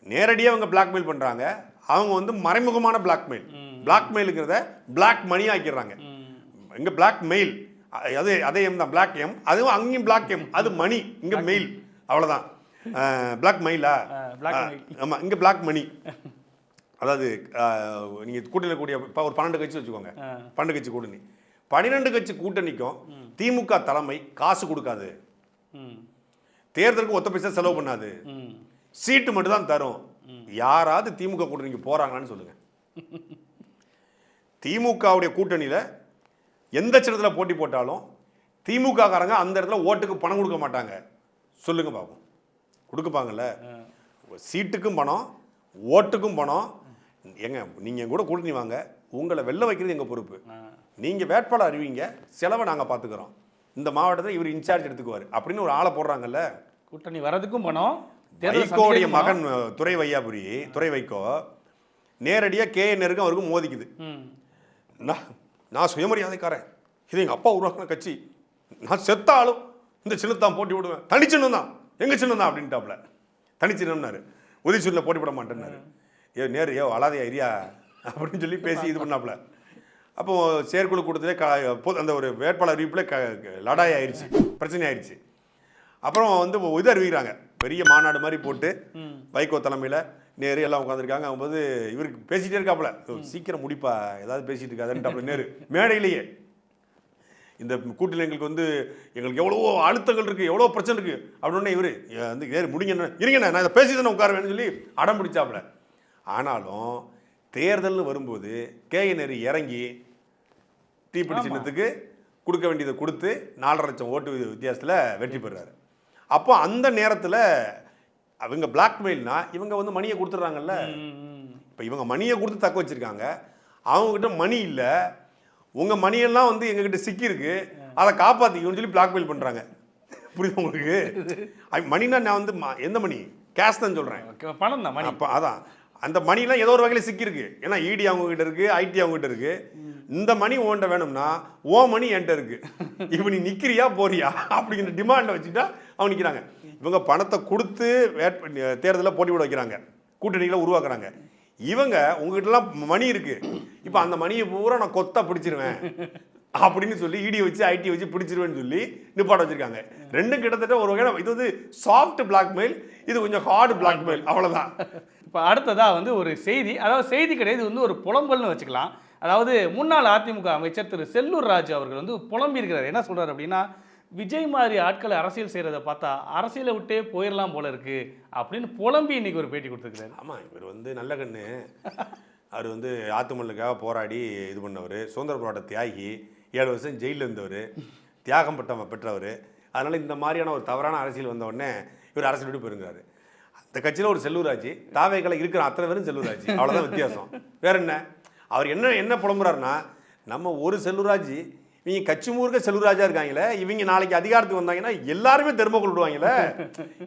நேரடியாக அவங்க பிளாக்மெயில் பண்றாங்க. அவங்க வந்து மறைமுகமான பிளாக்மெயில். பிளாக்மெயிலுங்கிறத பிளாக் மணி ஆக்கிடுறாங்க. இங்க பிளாக் மெயில், அதே எம் தான், பிளாக் எம். அதுவும் அங்கேயும் பிளாக் எம், அது மணி, இங்க மெயில், அவ்வளவுதான். பிளாக் மெயிலா? ஆமா, இங்க பிளாக் மணி. அதாவது நீங்க கூட்டணியில் கூடிய ஒரு 12 கட்சி வச்சுக்கோங்க, 12 கட்சி கூட்டணி. 12 கட்சி கூட்டணிக்கும் திமுக தலைமை காசு கொடுக்காது, தேர்தலுக்கு ஒத்த பைசா செலவு பண்ணாது, சீட்டு மட்டும் தான் தரும். யாராவது திமுக கூட்டணிக்கு போறாங்களான்னு சொல்லுங்க. திமுகவுடைய கூட்டணியில எந்த சின்னத்தில் போட்டி போட்டாலும் திமுக காரங்க அந்த இடத்துல ஓட்டுக்கு பணம் கொடுக்க மாட்டாங்க. சொல்லுங்க பாப்போம். கொடுக்குப்பாங்கல்ல? சீட்டுக்கும் பணம், ஓட்டுக்கும் பணம். எங்க நீங்க கூட கூட்டணி வாங்க, உங்களை வெல்ல வைக்கிறது எங்க பொறுப்பு. நீங்க வேட்பாளர் அறிவிங்க, செலவை நாங்க பாத்துக்கிறோம், இந்த மாவட்டத்தில் இவர் இன்சார்ஜ் எடுத்துக்குவார் அப்படின்னு ஒரு ஆளை போடுறாங்கல்ல. கூட்டணி வரதுக்கும் பணம். வைகோடைய மகன் துரை வையாபுரி, துரை வைகோ நேரடியாக கேஎன்ஆருக்கும் அவருக்கும் மோதிக்குது. நான் சுயமரியாதைக்காரன், இது எங்கள் அப்பா உருவாக்கின கட்சி, நான் செத்தாலும் இந்த சின்னத்தான் போட்டி விடுவேன், தனிச்சின்னம் தான் எங்க சின்னம் தான் அப்படின்ட்டாப்ல. தனிச்சின்னம்னாரு, உதயசூரில் போட்டி போட மாட்டேன்னாரு. நேரு அலாதையா ஐரியா அப்படின்னு சொல்லி பேசி இது பண்ணாப்புல. அப்போ செயற்குழு கூட்டத்திலே அந்த ஒரு வேட்பாளர் அறிவிப்பில் லடாய் ஆயிடுச்சு, பிரச்சனை ஆயிடுச்சு. அப்புறம் வந்து இது அறிவிக்கிறாங்க, பெரிய மாநாடு மாதிரி போட்டு வைகோ தலைமையில் நேரு எல்லாம் உட்காந்துருக்காங்க. அவங்க போது இவருக்கு பேசிகிட்டே இருக்காப்புல, சீக்கிரம் முடிப்பா ஏதாவது பேசிகிட்டு இருக்காதுன்ட்டாப்புல நேரு மேடையிலேயே. இந்த கூட்டணி எங்களுக்கு வந்து எங்களுக்கு எவ்வளோ அழுத்தங்கள் இருக்குது, எவ்வளோ பிரச்சனை இருக்குது அப்படின்னு இவர் வந்து நேரு முடிங்க இருங்கண்ணே நான் இதை பேசி தானே உட்காருவேன்னு சொல்லி அடம் பிடிச்சாப்புல. ஆனாலும் தேர்தல்னு வரும்போது கேஎன்ஆர் இறங்கி தீப்பெட்டி சின்னத்துக்கு கொடுக்க வேண்டியதை கொடுத்து 4.5 லட்சம் ஓட்டு வித்தியாசத்தில் வெற்றி பெறுறாரு. அப்போ அந்த நேரத்தில் அவங்க பிளாக்மெயில்னா இவங்க வந்து மணியை கொடுத்துட்றாங்கல்ல. இப்போ இவங்க மணியை கொடுத்து தக்க வச்சுருக்காங்க, அவங்ககிட்ட மணி இல்லை, உங்கள் மணியெல்லாம் வந்து எங்ககிட்ட சிக்கியிருக்கு, அதை காப்பாற்றிக்கணும்னு சொல்லி பிளாக்மெயில் பண்ணுறாங்க. புரியுது உங்களுக்கு? மணினா நான் வந்து எந்த மணி? கேஷ் தான் சொல்கிறேன், பணம் தான் மணி. அப்போ அதான் அந்த மணிலாம் ஏதோ ஒரு வகையில் சிக்கியிருக்கு. ஏன்னா இடி அவங்ககிட்ட இருக்கு, ஐடி அவங்ககிட்ட இருக்கு. இந்த மணி ஓண்ட வேணும்னா ஓ மணி என்கிட்ட இருக்கு, இப்போ நீ நிற்கிறியா போறியா அப்படிங்கிற டிமாண்டை வச்சுட்டா அவங்க நிற்கிறாங்க. இவங்க பணத்தை கொடுத்து தேர்தலில் போட்டி விட வைக்கிறாங்க, கூட்டணிகளை உருவாக்குறாங்க. இவங்க உங்ககிட்டலாம் மணி இருக்கு, இப்போ அந்த மணியை பூரா நான் கொத்தா பிடிச்சிருவேன் அப்படின்னு சொல்லி இடி வச்சு ஐடி வச்சு பிடிச்சிருவேன்னு சொல்லி நிப்பாட்ட வச்சிருக்காங்க. ரெண்டும் கிட்டத்தட்ட ஒரு வகையான இது வந்து சாஃப்ட் பிளாக்மெயில், இது கொஞ்சம் ஹார்டு பிளாக்மெயில், அவ்வளோதான். இப்போ அடுத்ததாக வந்து ஒரு செய்தி, அதாவது செய்தி கிடையாது, இது வந்து ஒரு புலம்பல்னு வச்சுக்கலாம். அதாவது முன்னாள் அதிமுக அமைச்சர் திரு செல்லூர் ராஜு அவர்கள் வந்து புலம்பி இருக்கிறார். என்ன சொல்கிறார் அப்படின்னா, விஜய் மாதிரி ஆட்களை அரசியல் செய்கிறத பார்த்தா அரசியலை விட்டே போயிடலாம் போல இருக்கு அப்படின்னு புலம்பி இன்னைக்கு ஒரு பேட்டி கொடுத்துருக்காரு. ஆமாம், இவர் வந்து நல்ல கண்ணு. அவர் வந்து ஆத்துமல்லுக்காக போராடி இது பண்ணவர், சுதந்திர போராட்ட தியாகி, 7 வருஷம் ஜெயிலில் இருந்தவர், தியாகம் பட்டம் பெற்றவர். அதனால் இந்த மாதிரியான ஒரு தவறான அரசியல் வந்த உடனே இவர் அரசியல் விட்டு போயிருங்கிறாரு. அந்த கட்சியில் ஒரு செல்லூராஜி, தாவேக்களை இருக்கிற அத்தனை பேரும் செல்லூராஜி, அவ்வளோதான் வித்தியாசம். வேற என்ன? அவர் என்ன புலம்புறாருன்னா, நம்ம ஒரு செல்லூராஜி, இவங்க கட்சி முழுக்க செல்லூராஜா இருக்காங்களே, இவங்க நாளைக்கு அதிகாரத்துக்கு வந்தாங்கன்னா எல்லாருமே தெர்மோக்கோல் விடுவாங்களே.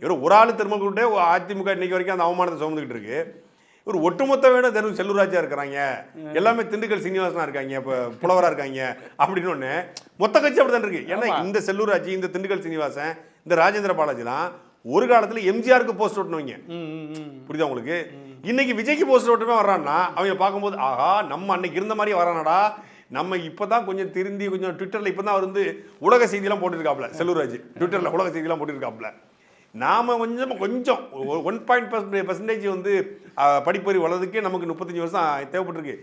இவர் ஒரு ஆள் தெர்மோக்கோல் விட்டே அதிமுக இன்னைக்கு வரைக்கும் அந்த அவமானத்தை சுமந்துக்கிட்டு இருக்கு. இவர் ஒட்டுமொத்த வேணும் செல்லூராஜா இருக்கிறாங்க, எல்லாமே திண்டுக்கல் சீனிவாசனா இருக்காங்க, இப்போ புலவராக இருக்காங்க அப்படின்னு ஒன்று மொத்த கட்சி அப்படி தான் இருக்கு. ஏன்னா இந்த செல்லூராஜி, இந்த திண்டுக்கல் சீனிவாசன், இந்த ராஜேந்திர பாலாஜிலாம் ஒரு காலத்தில் எம்ஜிஆருக்கு போஸ்ட் ஓட்டினவங்க, புரியுதா உங்களுக்கு? இன்னைக்கு விஜய்க்கு போஸ்ட் ஓட்டுமே வர்றான்னா அவங்க பார்க்கும்போது, ஆஹா நம்ம அன்னைக்கு இருந்த மாதிரியே வரானடா, நம்ம இப்போதான் கொஞ்சம் திருந்தி கொஞ்சம் ட்விட்டரில் இப்போ தான் அவர் வந்து உலக செய்தியெல்லாம் போட்டுருக்காப்புல, செல்லூராஜ் ட்விட்டரில் உலக செய்தியெல்லாம் போட்டுருக்காப்புல. நாம் கொஞ்சம் 1% வந்து படிப்பறிவு வளர்றதுக்கே நமக்கு 35 வருஷம் தேவைப்பட்டிருக்கு.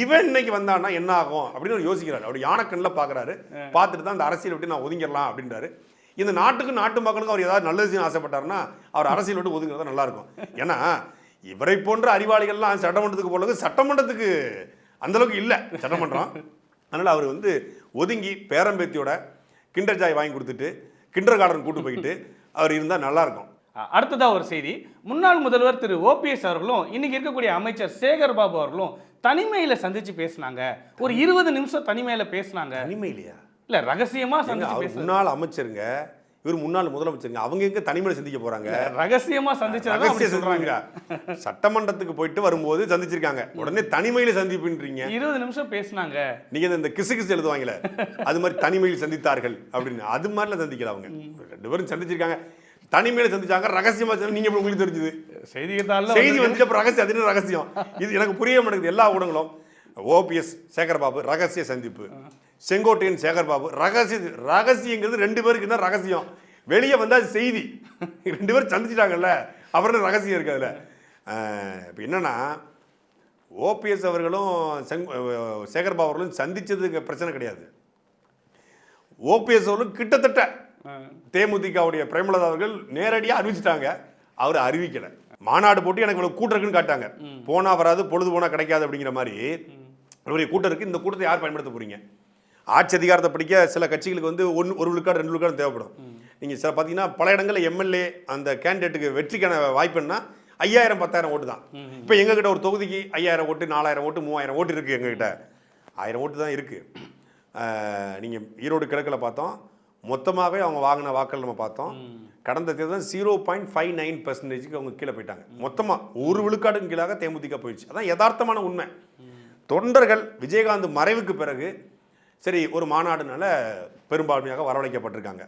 இவன் இன்னைக்கு வந்தான்னா என்ன ஆகும் அப்படின்னு யோசிக்கிறாரு. அவர் யானைக்கண்ணில் பார்க்குறாரு, பார்த்துட்டு தான் அந்த அரசியல் விட்டு நான் ஒதுங்கிடலாம் அப்படின்றாரு. இந்த நாட்டுக்கு நாட்டு மக்களுக்கும் அவர் ஏதாவது நல்லது செய்ய ஆசைப்பட்டாருன்னா அவர் அரசியல் விட்டு ஒதுங்குறது நல்லா இருக்கும். ஏன்னா இவரை போன்ற அறிவாளிகள்லாம் சட்டமன்றத்துக்கு போனது, சட்டமன்றத்துக்கு அந்தளவுக்கு இல்லை சட்டமன்றம். அதனால் அவர் வந்து ஒதுங்கி பேரம்பேத்தியோட கிண்டர் ஜாய் வாங்கி கொடுத்துட்டு கிண்டர் கார்டன் கூட்டு போயிட்டு அவர் இருந்தால் நல்லாயிருக்கும். அடுத்ததாக ஒரு செய்தி, முன்னாள் முதல்வர் திரு ஓபிஎஸ் அவர்களும் இன்னைக்கு இருக்கக்கூடிய அமைச்சர் சேகர் பாபு அவர்களும் தனிமையில் சந்திச்சு பேசினாங்க. ஒரு 20 நிமிஷம் தனிமையில் பேசினாங்க. தனிமையிலையா? இல்லை, ரகசியமாக சந்திச்சு. முன்னாள் அமைச்சருங்க, இவர் முன்னாள் முதலமைச்சருங்க, அவங்க எங்க தனிமையில் சந்திக்க போறாங்க? ரகசியமா சந்திச்சாங்க. சட்டமன்றத்துக்கு போயிட்டு வரும்போது சந்திச்சிருக்காங்க, உடனே தனிமையில சந்திப்புன்றீங்க. 20 நிமிஷம் பேசினாங்க. நீங்க இந்த கிசு எழுதுவாங்களே அது மாதிரி தனிமையில் சந்தித்தார்கள் அப்படின்னு, அது மாதிரிலாம் சந்திக்கல. அவங்க 2 பேரும் சந்திச்சிருக்காங்க, தனிமையில சந்திச்சாங்க, ரகசியமா. நீங்க உங்களுக்கு தெரிஞ்சது செய்தி வந்துச்சு, அப்புறம் ரகசியம், அது ரகசியம். இது எனக்கு புரிய மாட்டேங்குது. எல்லா ஊடகங்களும் ஓபிஎஸ் சேகர்பாபு ரகசிய சந்திப்பு, செங்கோட்டையன் சேகர்பாபு ரகசியங்கிறது 2 பேருக்கு என்ன ரகசியம்? வெளியே வந்தா செய்தி, 2 பேரும் சந்திச்சிட்டாங்கல்ல, அப்புறம் ரகசியம் இருக்கு அதுல. இப்போ என்னன்னா, ஓபிஎஸ் அவர்களும் சேகர்பாபு அவர்களும் சந்திச்சதுக்கு பிரச்சனை கிடையாது. ஓபிஎஸ் அவர்களும் கிட்டத்தட்ட தேமுதிகவுடைய பிரேமலதா அவர்கள் நேரடியாக அறிவிச்சிட்டாங்க, அவர் அறிவிக்கல. மாநாடு போட்டு எனக்கு இவ்வளவு கூட்டம் இருக்குன்னு காட்டாங்க, போனா வராது பொழுது போனா கிடைக்காது அப்படிங்கிற மாதிரி ஒரு கூட்டம் இருக்கு. இந்த கூட்டத்தை யார் பயன்படுத்த போறீங்க? ஆட்சி அதிகாரத்தை பிடிக்க சில கட்சிகளுக்கு வந்து 1 விழுக்காடு 2 விழுக்காடு தேவைப்படும். நீங்கள் சில பார்த்தீங்கன்னா பல இடங்களில் எம்எல்ஏ அந்த கேண்டிடேட்டுக்கு வெற்றிக்கான வாய்ப்புன்னா 5000 10,000 ஓட்டு தான். இப்போ எங்ககிட்ட ஒரு தொகுதிக்கு 5000 ஓட்டு 4000 ஓட்டு 3000 ஓட்டு இருக்குது. எங்ககிட்ட 1000 ஓட்டு தான் இருக்குது. நீங்கள் ஈரோடு கிழக்கில் பார்த்தோம், மொத்தமாகவே அவங்க வாங்கின வாக்கள் நம்ம பார்த்தோம். கடந்த தேர்தல் 0.59% அவங்க கீழே போயிட்டாங்க. மொத்தமாக 1 விழுக்காடுக்கு கீழாக தேமுதிக போயிடுச்சு. அதான் யதார்த்தமான உண்மை. தொண்டர்கள் விஜயகாந்த் மறைவுக்கு பிறகு சரி ஒரு மாநாடுனால பெரும்பான்மையாக வரவழைக்கப்பட்டிருக்காங்க.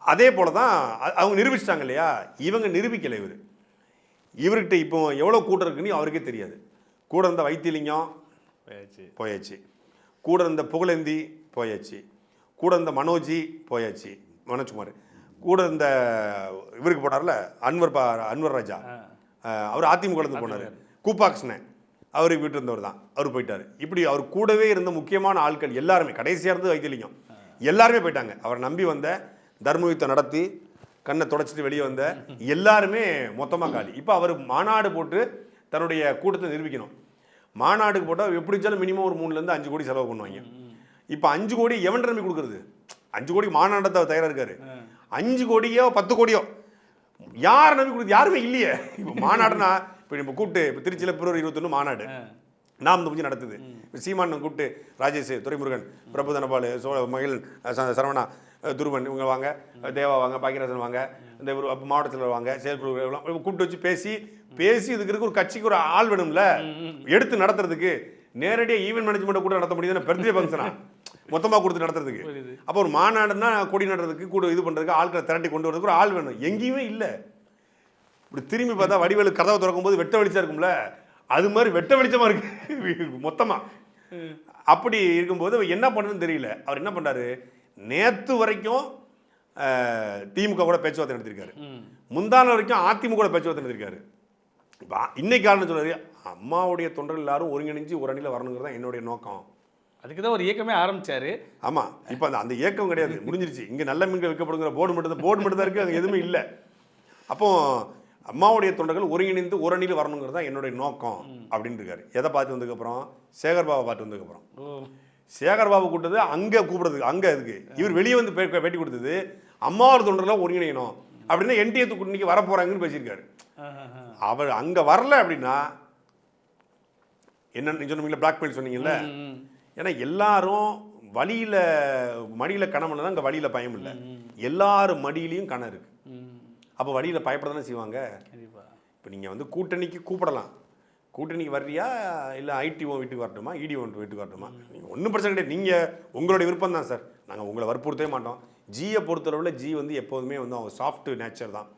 அதே போல தான் அவங்க நிரூபிச்சிட்டாங்க இல்லையா? இவங்க நிரூபிக்கலை. இவர்கிட்ட இப்போ எவ்வளோ கூட்டம் இருக்குன்னு அவருக்கே தெரியாது. கூட இருந்த வைத்திலிங்கம் போயாச்சு, கூட இருந்த புகழேந்தி போயாச்சு, கூட இருந்த மனோஜி போயாச்சு, மனோஜ்குமார், கூட இருந்த இவருக்கு போனார்ல அன்வர் ராஜா, அவர் அதிமுக போனார், கூப்பாக்ஸ்னே அவருக்கு வீட்டு இருந்தவர் தான், அவர் போயிட்டார். இப்படி அவர் கூடவே இருந்த முக்கியமான ஆட்கள் எல்லாருமே, கடைசியாக இருந்து வைத்திலிங்கம் எல்லாருமே போயிட்டாங்க. அவரை நம்பி வந்த தர்மயுத்தம் நடத்தி கண்ணை தொடச்சிட்டு வெளியே வந்த எல்லாருமே மொத்தமாக காலி. இப்போ அவர் மாநாடு போட்டு தன்னுடைய கூட்டத்தை நிரூபிக்கணும். மாநாடுக்கு போட்டால் எப்படி வச்சாலும் மினிமம் ஒரு 3 to 5 கோடி செலவு பண்ணுவாங்க. இப்போ 5 கோடி எவன் நம்பி கொடுக்குறது? 5 கோடி மாநாட்டத்தை தயாராக இருக்காரு. 5 கோடியோ 10 கோடியோ யாரை நம்பி கொடுக்குது? யாருமே இல்லையே. இப்போ மாநாடுனா இப்போ நம்ம கூப்பிட்டு இப்போ திருச்சியில் பிப்ரவரி 21 மாநாடு நாம் இந்த நடத்துது. இப்போ சீமான் கூப்பிட்டு ராஜேஷ், துரைமுருகன், பிரபு தனபால், மகிழன், சரவணா, துருவன் இவங்க வாங்க, தேவா வாங்க, பாக்கியராஜன் வாங்க, இந்த மாவட்டத்தில் வாங்க, செயல்புற கூப்பிட்டு வச்சு பேசி பேசி இதுக்கு இருக்க ஒரு கட்சிக்கு ஒரு ஆள் வேணும்ல எடுத்து நடத்துறதுக்கு. நேரடியாக ஈவென்ட் மேனேஜ்மெண்ட் கூட நடத்த முடியுது, பர்த்டே ஃபங்க்ஷனா மொத்தமாக கொடுத்து நடத்துறதுக்கு. அப்போ ஒரு மாநாடுன்னா கொடி நடுறதுக்கு கூட இது பண்ணுறதுக்கு ஆட்களை திரட்டி கொண்டு வரதுக்கு ஒரு ஆள் வேணும். எங்கேயுமே இல்லை. இப்படி திரும்பி பார்த்தா வடிவேலு கதவை திறக்கும் போது வெட்ட வெளிச்சம் இருக்கும்ல, அது மாதிரி வெட்ட வெளிச்சமாக இருக்கு மொத்தமாக. அப்படி இருக்கும்போது என்ன பண்ணுறதுன்னு தெரியல. அவர் என்ன பண்ணுறாரு, நேற்று வரைக்கும் திமுக கூட பேச்சுவார்த்தை நடத்திருக்காரு, முந்தான வரைக்கும் அதிமுக கூட பேச்சுவார்த்தை நடத்திருக்காரு. இப்போ இன்னைக்கு காரணம் சொல்றாரு, அம்மாவுடைய தொண்டர்கள் எல்லாரும் ஒருங்கிணைஞ்சு ஒரு அணியில் வரணுங்கிறது தான் என்னுடைய நோக்கம். அதுக்கு தான் ஒரு இயக்கமே ஆரம்பிச்சாரு. ஆமாம், இப்போ அந்த இயக்கம் கிடையாது, முடிஞ்சிருச்சு. இங்கே நல்ல மீன்கள் விற்கப்படுங்கிற போர்டு மட்டும் தான் இருக்குது, அது எதுவுமே இல்லை. அப்போ அம்மாவுடைய தொண்டர்கள் ஒருங்கிணைந்து ஒரு அணியில் வரணுங்கிறது தான் என்னுடைய நோக்கம் அப்படின்னு இருக்காரு. எதை பார்த்து வந்ததுக்கப்புறம், சேகர்பாபா பார்த்து வந்ததுக்கப்புறம். சேகர்பாபு கூட்டது அங்கே கூப்பிடுறதுக்கு, அங்கே இதுக்கு இவர் வெளியே வந்து பேட்டி கொடுத்தது அம்மாவோட தொண்டர்கள் ஒருங்கிணைக்கணும் அப்படின்னா என்டிஏ கூட்டணிக்கு வர போகிறாங்கன்னு பேசியிருக்காரு. அவர் அங்கே வரல அப்படின்னா என்னன்னு சொன்னீங்களா, பிளாக்மெயில் சொன்னீங்கல்ல. ஏன்னா எல்லாரும் வழியில் மடியில் கணம் பண்ணதான் அங்கே வழியில் பயம் இல்லை, எல்லாரும் மடியிலையும் கணம் இருக்கு. அப்போ வழியில் பயப்பட தானே செய்வாங்க. இப்போ நீங்கள் வந்து கூட்டணிக்கு கூப்பிடலாம், கூட்டணிக்கு வர்றியா இல்லை ஐடிஓ வீட்டுக்கு வரட்டுமா, இடிஓ வீட்டுக்கு வரட்டுமா, நீங்கள் ஒன்றும் பிரச்சனை கிடையாது, நீங்கள் உங்களுடைய விருப்பம் தான் சார், நாங்கள் உங்களை வற்புறுத்தவே மாட்டோம். ஜியை பொறுத்தளவில் ஜி வந்து எப்போதுமே வந்து அவங்க சாஃப்ட் நேச்சர் தான்,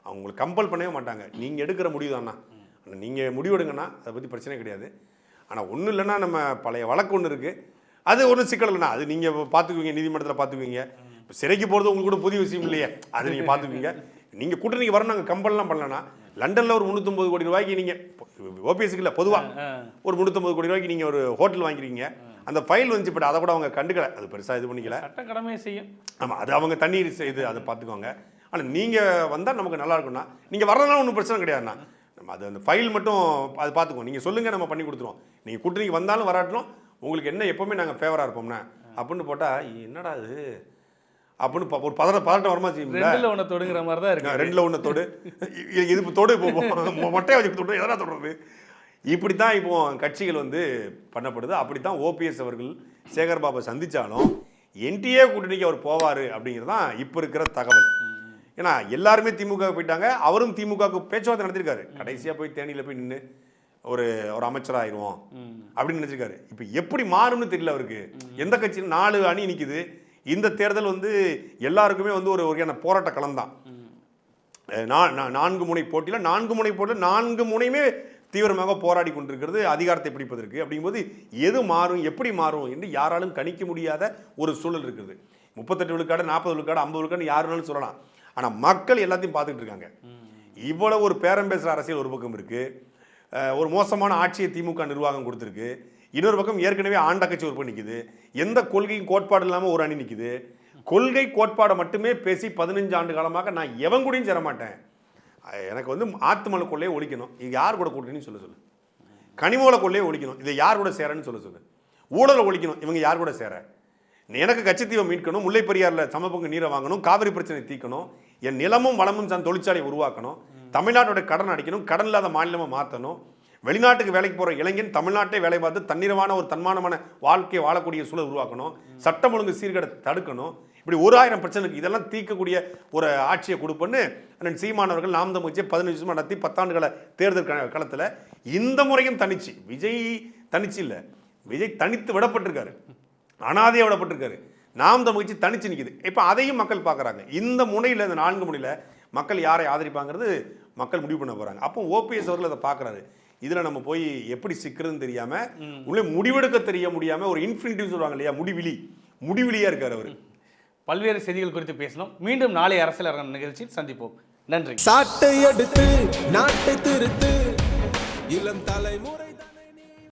அவங்க உங்களை கம்பல் பண்ணவே மாட்டாங்க. நீங்கள் எடுக்கிற முடிவு தானா, நீங்கள் முடிவெடுங்கன்னா அதை பற்றி பிரச்சனை கிடையாது. ஆனால் ஒன்றும் இல்லைன்னா நம்ம பழைய வழக்கு ஒன்று இருக்குது, அது ஒன்றும் சிக்கல் இல்லைண்ணா, அது நீங்கள் பார்த்துக்குவீங்க, நீதிமன்றத்தில் பார்த்துக்குவீங்க. இப்போ சிறைக்கு போகிறது உங்களுக்கு கூட புதிய விஷயம் இல்லையே, அது நீங்கள் பார்த்துக்குவீங்க. நீங்கள் கூட்டணிக்கு வரணும், நாங்கள் கம்பல்லாம் பண்ணலன்னா லண்டனில் ஒரு 350 கோடி ரூபாய்க்கு நீங்கள் ஓபிஎஸ்க்கு இல்லை பொதுவாக ஒரு 350 கோடி ரூபாய்க்கு நீங்கள் ஒரு ஹோட்டல் வாங்கிக்கிறீங்க, அந்த ஃபைல் வந்துச்சு, பட் அதை கூட அவங்க கண்டுக்கல, அது பெருசாக இது பண்ணிக்கல, சட்ட கடமையை செய்யும். ஆமாம், அது அவங்க தண்ணீர் இது அதை பார்த்துக்கோங்க. ஆனால் நீங்கள் வந்தால் நமக்கு நல்லா இருக்கும்ண்ணா, நீங்கள் வரதுனால ஒன்றும் பிரச்சனை கிடையாதுண்ணா, நம்ம அது அந்த ஃபைல் மட்டும் அது பார்த்துக்குவோம், நீங்கள் சொல்லுங்கள் நம்ம பண்ணி கொடுத்துருவோம், நீங்கள் கூட்டணிக்கு வந்தாலும் வராட்டணும் உங்களுக்கு என்ன எப்போவுமே நாங்கள் ஃபேவராக இருப்போம்ண்ணா அப்படின்னு போட்டால் என்னடா அது அப்படின்னு ஒரு பதட்டம் வரமா செய்யும். ரெண்டில் ஒன்று தொடுங்கிற மாதிரி தான் இருக்கு. ரெண்டில் ஒன்று தொடு, இது தொடு, இப்போ மொட்டையை வச்சு தொடு, எதனா தொடுறது, இப்படி தான் இப்போ கட்சிகள் வந்து பண்ணப்படுது. அப்படி தான் ஓபிஎஸ் அவர்கள் சேகர்பாபை சந்தித்தாலும் என்டிஏ கூட்டணிக்கு அவர் போவார் அப்படிங்கிறது தான் இப்போ இருக்கிற தகவல். ஏன்னா எல்லாருமே திமுக போயிட்டாங்க, அவரும் திமுகவுக்கு பேச்சுவார்த்தை நடத்திருக்காரு, கடைசியாக போய் தேனியில் போய் நின்று ஒரு அமைச்சராக ஆயிடுவோம் அப்படின்னு நினச்சிருக்காரு. இப்போ எப்படி மாறும்னு தெரியல அவருக்கு. எந்த கட்சியும் 4 அணி நிற்குது. இந்த தேர்தல் வந்து எல்லாருக்குமே வந்து ஒரு வகையான போராட்ட களம் தான். 4 முனை போட்டியில் 4 முனையுமே தீவிரமாக போராடி கொண்டிருக்கிறது அதிகாரத்தை பிடிப்பதற்கு. அப்படிங்கும்போது எது மாறும், எப்படி மாறும் என்று யாராலும் கணிக்க முடியாத ஒரு சூழல் இருக்குது. 38 விழுக்காடு, 40 விழுக்காடு, 50 விழுக்காடு யாருனாலும் சொல்லலாம். ஆனால் மக்கள் எல்லாத்தையும் பார்த்துக்கிட்டு இருக்காங்க. இவ்வளவு ஒரு பேரம் பேசுகிற அரசியல் ஒரு பக்கம் இருக்குது, ஒரு மோசமான ஆட்சியை திமுக நிர்வாகம் கொடுத்துருக்கு. இன்னொரு பக்கம் ஏற்கனவே ஆண்ட கட்சி ஒரு நிற்குது, எந்த கொள்கையும் கோட்பாடு இல்லாமல் ஒரு அணி நிற்குது. கொள்கை கோட்பாடை மட்டுமே பேசி 15 ஆண்டு காலமாக நான் எவன் கூடயும் சேரமாட்டேன், எனக்கு வந்து ஆத்துமலை கொள்ளையை ஒழிக்கணும், இது யார் கூட கூட்டணின்னு சொல்லு, கனிமூல கொள்ளையை ஒழிக்கணும், இதை யார் கூட சேரன்னு சொல்லு, ஊழலை ஒழிக்கணும், இவங்க யார் கூட சேர, எனக்கு கச்சத்தீவை மீட்கணும், முல்லை பெரியாரில் சமபங்கு நீரை வாங்கணும், காவிரி பிரச்சனை தீர்க்கணும், என் நிலமும் வளமும் சார்ந்த தொழிற்சாலையை உருவாக்கணும், தமிழ்நாட்டோட கடன் அடிக்கணும், கடன் இல்லாத மாநிலமாக மாற்றணும், வெளிநாட்டுக்கு வேலைக்கு போகிற இளைஞன் தமிழ்நாட்டை வேலை பார்த்து தன்னிறமான ஒரு தன்மானமான வாழ்க்கையை வாழக்கூடிய சூழல் உருவாக்கணும், சட்டம் ஒழுங்கு சீர்கேடை தடுக்கணும். இப்படி 1000 பிரச்சனைக்கு இதெல்லாம் தீர்க்கக்கூடிய ஒரு ஆட்சியை கொடுப்பேன்னு அண்ணன் சீமானவர்கள் நாம் தமிழ் கட்சியை 15 வருஷமாக நடத்தி 10 ஆண்டுகள தேர்தல் களத்தில் இந்த முறையும் தனிச்சு, விஜய் தனிச்சு இல்லை, விஜய் தனித்து விடப்பட்டிருக்காரு, அனாதையாக விடப்பட்டிருக்காரு, நாம் தமிழ் கட்சி தனிச்சு நிற்குது. இப்போ அதையும் மக்கள் பார்க்குறாங்க. இந்த முனையில், இந்த 4 முனையில் மக்கள் யாரை ஆதரிப்பாங்கிறது மக்கள் முடிவு பண்ண போகிறாங்க. அப்போ ஓபிஎஸ் அவர்கள் அதை பார்க்குறாரு. இதில் நம்ம போய் எப்படி சிக்கிறதுன்னு தெரியாமல், உள்ளே முடிவெடுக்க தெரிய முடியாமல் ஒரு இன்ஃபினிட்டிவ் சொல்லுவாங்க இல்லையா, முடிவிலியாக இருக்கார் அவர். பல்வேறு செய்திகள் குறித்து பேசணும். மீண்டும் நாளை அரசியல் அரங்கம் நிகழ்ச்சியில் சந்திப்போம். நன்றி. சாட்டை எடுத்து நாட்டை திருத்து இளம் தலைமுறை.